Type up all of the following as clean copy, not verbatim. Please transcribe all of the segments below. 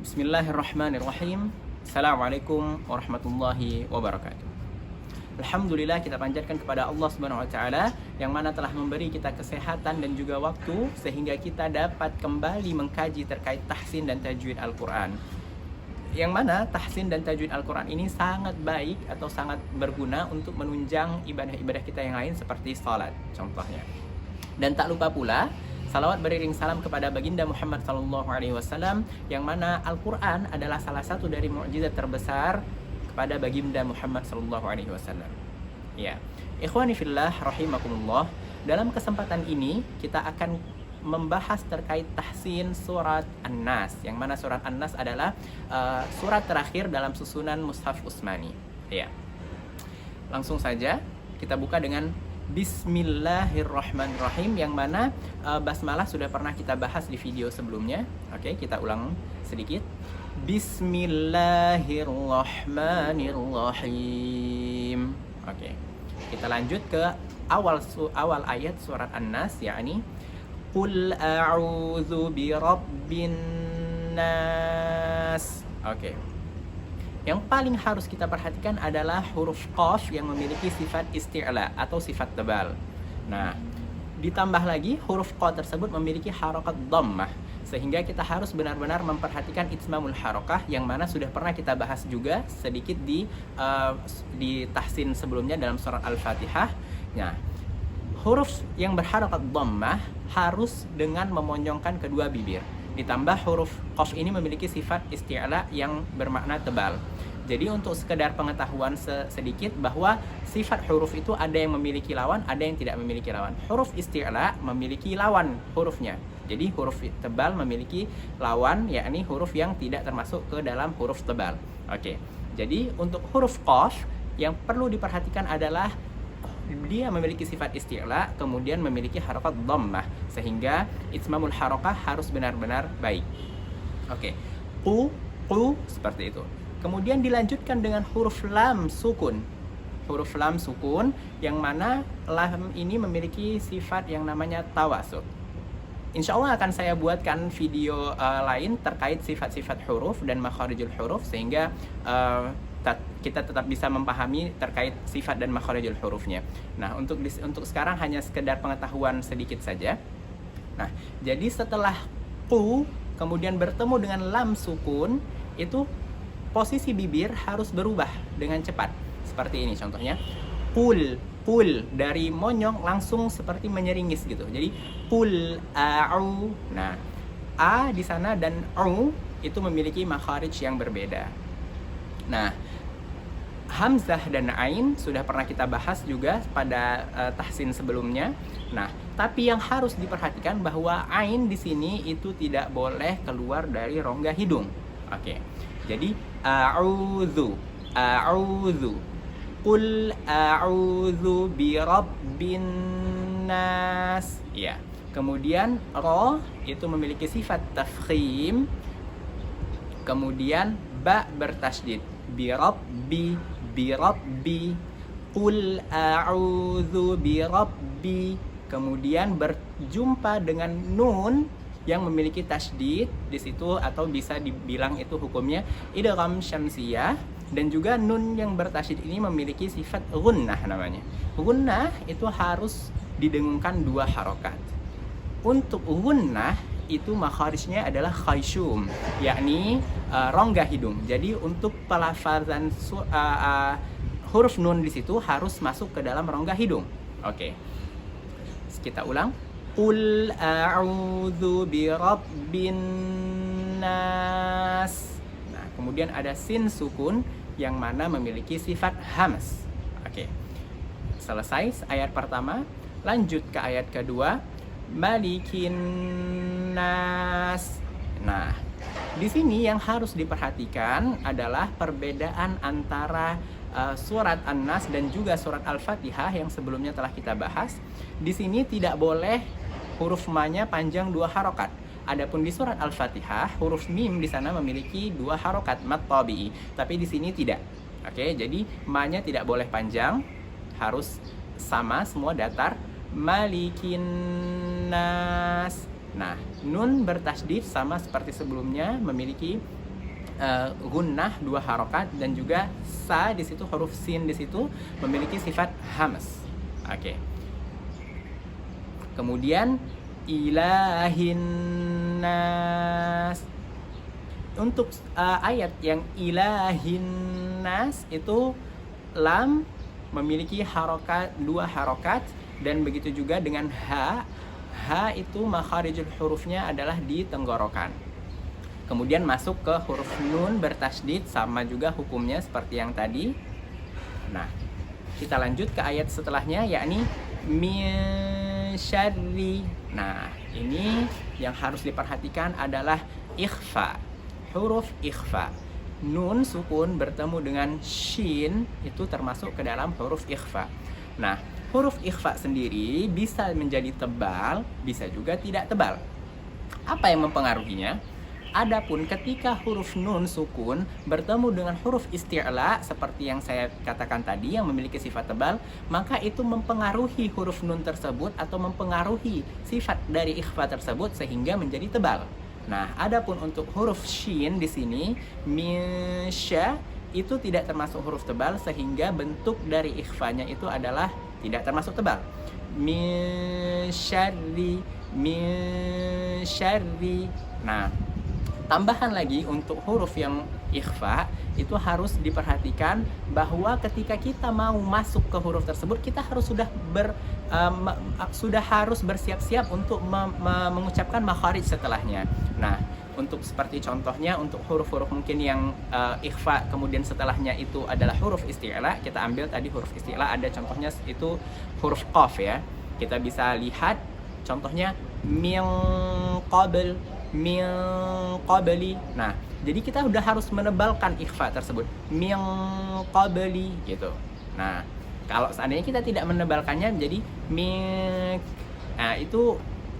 Bismillahirrahmanirrahim. Assalamualaikum warahmatullahi wabarakatuh. Alhamdulillah, kita panjatkan kepada Allah Subhanahu wa taala yang mana telah memberi kita kesehatan dan juga waktu sehingga kita dapat kembali mengkaji terkait tahsin dan tajwid Al-Qur'an. Yang mana tahsin dan tajwid Al-Qur'an ini sangat baik atau sangat berguna untuk menunjang ibadah-ibadah kita yang lain seperti salat contohnya. Dan tak lupa pula salawat beriring salam kepada baginda Muhammad SAW, yang mana Al-Quran adalah salah satu dari mukjizat terbesar kepada baginda Muhammad SAW. Ya, ikhwani fillah rahimakumullah. Dalam kesempatan ini kita akan membahas terkait tahsin surat An-Nas, yang mana surat An-Nas adalah surat terakhir dalam susunan Mushaf Utsmani. Ya, langsung saja kita buka dengan Bismillahirrahmanirrahim, yang mana basmalah sudah pernah kita bahas di video sebelumnya. Oke, kita ulang sedikit. Bismillahirrahmanirrahim. Oke, kita lanjut ke awal ayat surat An-Nas, yakni Qul a'udzu birabbin nas. Oke. Yang paling harus kita perhatikan adalah huruf qaf yang memiliki sifat isti'la atau sifat tebal. Nah, ditambah lagi huruf qa tersebut memiliki harokat dhammah, sehingga kita harus benar-benar memperhatikan itmamul harokah, yang mana sudah pernah kita bahas juga sedikit di tahsin sebelumnya dalam surat Al-Fatihah. Nah, huruf yang berharokat dhammah harus dengan memonyongkan kedua bibir. Ditambah huruf qaf ini memiliki sifat isti'la yang bermakna tebal. Jadi untuk sekedar pengetahuan sedikit bahwa sifat huruf itu ada yang memiliki lawan, ada yang tidak memiliki lawan. Huruf isti'la memiliki lawan hurufnya. Jadi huruf tebal memiliki lawan, yakni huruf yang tidak termasuk ke dalam huruf tebal. Oke. Jadi untuk huruf qaf yang perlu diperhatikan adalah dia memiliki sifat isti'la, kemudian memiliki harokat dhammah, sehingga itmamul harokah harus benar-benar baik. Oke, qu seperti itu. Kemudian dilanjutkan dengan huruf lam sukun. Huruf lam sukun yang mana lam ini memiliki sifat yang namanya tawasut. Insya Allah akan saya buatkan video lain terkait sifat-sifat huruf dan makharijul huruf, sehingga kita tetap bisa memahami terkait sifat dan makharijul hurufnya. Nah, untuk sekarang hanya sekedar pengetahuan sedikit saja. Nah, jadi setelah qu kemudian bertemu dengan lam sukun, itu posisi bibir harus berubah dengan cepat. Seperti ini contohnya. Qul dari monyong langsung seperti menyeringis gitu. Jadi qul a'u. Nah, a di sana dan u itu memiliki makharij yang berbeda. Nah, hamzah dan ain sudah pernah kita bahas juga pada tahsin sebelumnya. Nah, tapi yang harus diperhatikan bahwa ain di sini itu tidak boleh keluar dari rongga hidung. Oke. Jadi a'udzu. Qul a'udzu birabbin nas. Ya. Kemudian ra itu memiliki sifat tafkhim. Kemudian ba bertasydid. Birabbi, qul a'udzu birabbi. Kemudian berjumpa dengan nun yang memiliki tasydid di situ, atau bisa dibilang itu hukumnya idgham syamsiyah. Dan juga nun yang bertasydid ini memiliki sifat gunnah namanya. Gunnah itu harus didengungkan 2 harokat. Untuk gunnah itu makharijnya adalah khayshum, yakni rongga hidung. Jadi untuk pelafazan huruf nun di situ harus masuk ke dalam rongga hidung. Oke. Kita ulang. Qul a'udzu birabbin nas. Nah, kemudian ada sin sukun yang mana memiliki sifat hams. Oke. Selesai ayat pertama, lanjut ke ayat kedua. Malikin nas. Nah, di sini yang harus diperhatikan adalah perbedaan antara surat An-Nas dan juga surat Al-Fatihah yang sebelumnya telah kita bahas. Di sini tidak boleh huruf ma-nya panjang 2 harokat. Adapun di surat Al-Fatihah huruf mim di sana memiliki 2 harokat mad tabi'i, tapi di sini tidak. Oke, jadi ma-nya tidak boleh panjang, harus sama semua datar. Malikin nas. Nah, nun bertasydid sama seperti sebelumnya memiliki gunnah 2 harokat, dan juga sa di situ, huruf sin di situ memiliki sifat hams. Oke. Kemudian ilahin nas. Untuk ayat yang ilahin nas itu lam memiliki harokat 2 harokat, dan begitu juga dengan ha. Ha itu makharijul hurufnya adalah di tenggorokan. Kemudian masuk ke huruf nun bertasydid, sama juga hukumnya seperti yang tadi. Nah, kita lanjut ke ayat setelahnya, yakni min syarri. Nah, ini yang harus diperhatikan adalah ikhfa, huruf ikhfa. Nun sukun bertemu dengan shin itu termasuk ke dalam huruf ikhfa. Nah, huruf ikhfa sendiri bisa menjadi tebal, bisa juga tidak tebal. Apa yang mempengaruhinya? Adapun ketika huruf nun sukun bertemu dengan huruf isti'la seperti yang saya katakan tadi yang memiliki sifat tebal, maka itu mempengaruhi huruf nun tersebut atau mempengaruhi sifat dari ikhfa tersebut sehingga menjadi tebal. Nah, adapun untuk huruf shin di sini min sya itu tidak termasuk huruf tebal sehingga bentuk dari ikhfanya itu adalah tidak termasuk tebal. Min syarri, min syarri. Nah, tambahan lagi untuk huruf yang ikhfa itu harus diperhatikan bahwa ketika kita mau masuk ke huruf tersebut kita harus sudah harus bersiap-siap untuk mengucapkan makharij setelahnya. Nah, untuk seperti contohnya untuk huruf-huruf mungkin yang ikhfa kemudian setelahnya itu adalah huruf isti'la, kita ambil tadi huruf isti'la, ada contohnya itu huruf qaf ya. Kita bisa lihat contohnya min qabl, min qabli. Nah, jadi kita udah harus menebalkan ikhfa tersebut, min qabli gitu. Nah, kalau seandainya kita tidak menebalkannya menjadi min, nah itu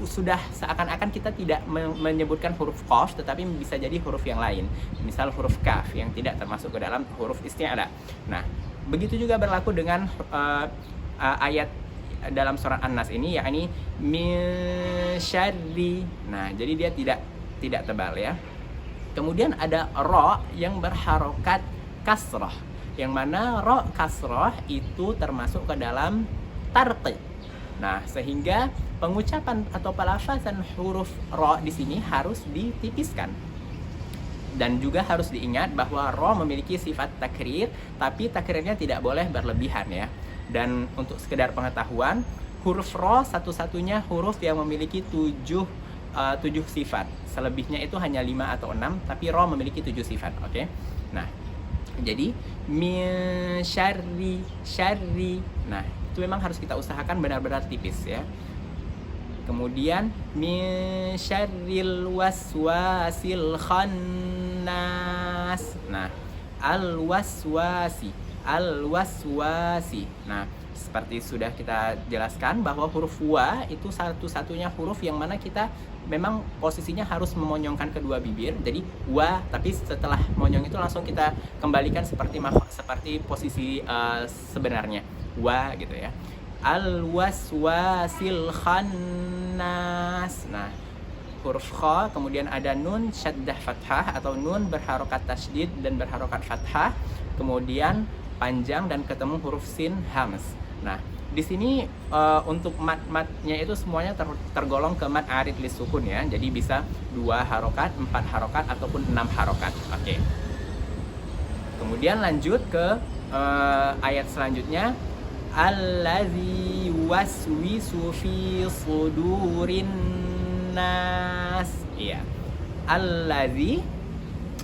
sudah seakan-akan kita tidak menyebutkan huruf qaf tetapi bisa jadi huruf yang lain. Misal huruf kaf yang tidak termasuk ke dalam huruf isti'la. Nah, begitu juga berlaku dengan ayat dalam surat An-Nas ini, yakni min syarri. Nah, jadi dia tidak tebal ya. Kemudian ada ra yang berharokat kasrah, yang mana ra kasrah itu termasuk ke dalam tarqi. Nah, sehingga pengucapan atau pelafazan huruf ra di sini harus ditipiskan. Dan juga harus diingat bahwa ra memiliki sifat takrir, tapi takrirnya tidak boleh berlebihan ya. Dan untuk sekedar pengetahuan, huruf ra satu-satunya huruf yang memiliki 7 sifat. Selebihnya itu hanya 5 atau 6, tapi ra memiliki 7 sifat, oke? Nah, jadi min syarri, syarri. Nah, itu memang harus kita usahakan benar-benar tipis ya. Kemudian min syarril waswasil khannas. Nah, al-waswasi, al-waswasi. Nah, seperti sudah kita jelaskan bahwa huruf wa itu satu-satunya huruf yang mana kita memang posisinya harus memonyongkan kedua bibir. Jadi wa, tapi setelah monyong itu langsung kita kembalikan seperti posisi sebenarnya. Wa gitu ya. Al-waswasil khannas. Nah, huruf kha, kemudian ada nun syaddah fathah atau nun berharokat tasydid dan berharokat fathah, kemudian panjang dan ketemu huruf sin hams. Nah, di sini untuk mat-matnya itu semuanya tergolong ke mat arid lis sukun ya. Jadi bisa 2 harokat, 4 harokat ataupun 6 harokat. Oke. Kemudian lanjut ke ayat selanjutnya, allazi waswisu fi sudurin nas. Iya. Allazi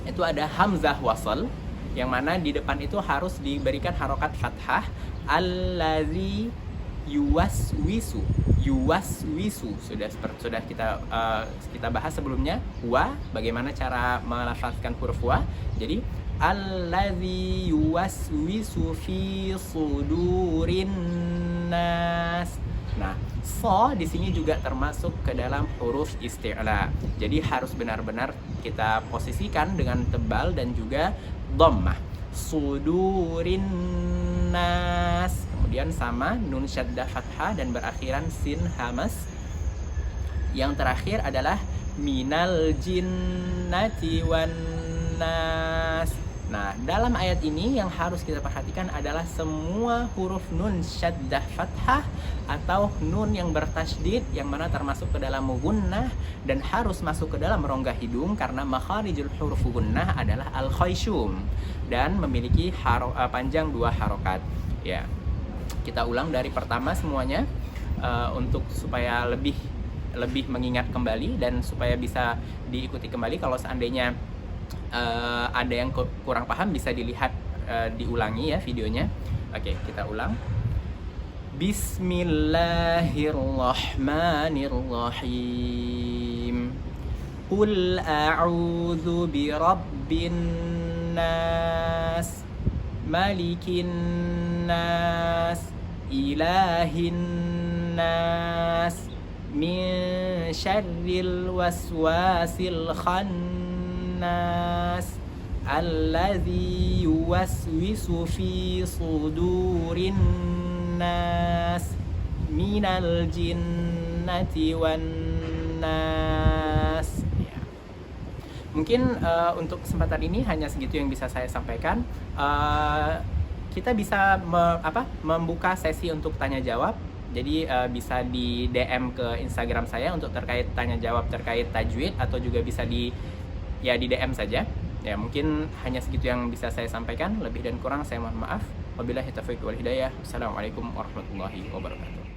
itu ada hamzah wasal yang mana di depan itu harus diberikan harokat fathah. Allazi yuwaswisu, yuwaswisu sudah kita bahas sebelumnya. Wa, bagaimana cara melafazkan huruf wa. Jadi allazi yuwaswisu fi sudurin nas. Nah, so di sini juga termasuk ke dalam huruf isti'la. Jadi harus benar-benar kita posisikan dengan tebal dan juga dhammah. Sudurin nas. Kemudian sama nun syaddah fathah dan berakhiran sin hamas. Yang terakhir adalah minal jinnati wan nas. Nah, dalam ayat ini yang harus kita perhatikan adalah semua huruf nun syaddah fathah atau nun yang bertasydid, yang mana termasuk ke dalam gunnah dan harus masuk ke dalam rongga hidung, karena makharijul huruf gunnah adalah al-khayshum dan memiliki panjang 2 harokat. Ya, kita ulang dari pertama semuanya untuk supaya lebih mengingat kembali dan supaya bisa diikuti kembali. Kalau seandainya ada yang kurang paham, bisa dilihat diulangi ya videonya. Oke, kita ulang. Bismillahirrahmanirrahim. Qul a'udzu birabbin nas, malikin nas, ilahin nas, min syarril waswasil khannas, alladzi yuwaswisu fi sudurin nas, minal jinnati wan nas. Ya. Mungkin untuk kesempatan ini hanya segitu yang bisa saya sampaikan. Kita bisa membuka sesi untuk tanya jawab. Jadi bisa di DM ke Instagram saya untuk terkait tanya jawab terkait tajwid, atau juga bisa di DM saja. Ya, mungkin hanya segitu yang bisa saya sampaikan. Lebih dan kurang saya mohon maaf. Wabillahi taufiq wal hidayah. Assalamualaikum warahmatullahi wabarakatuh.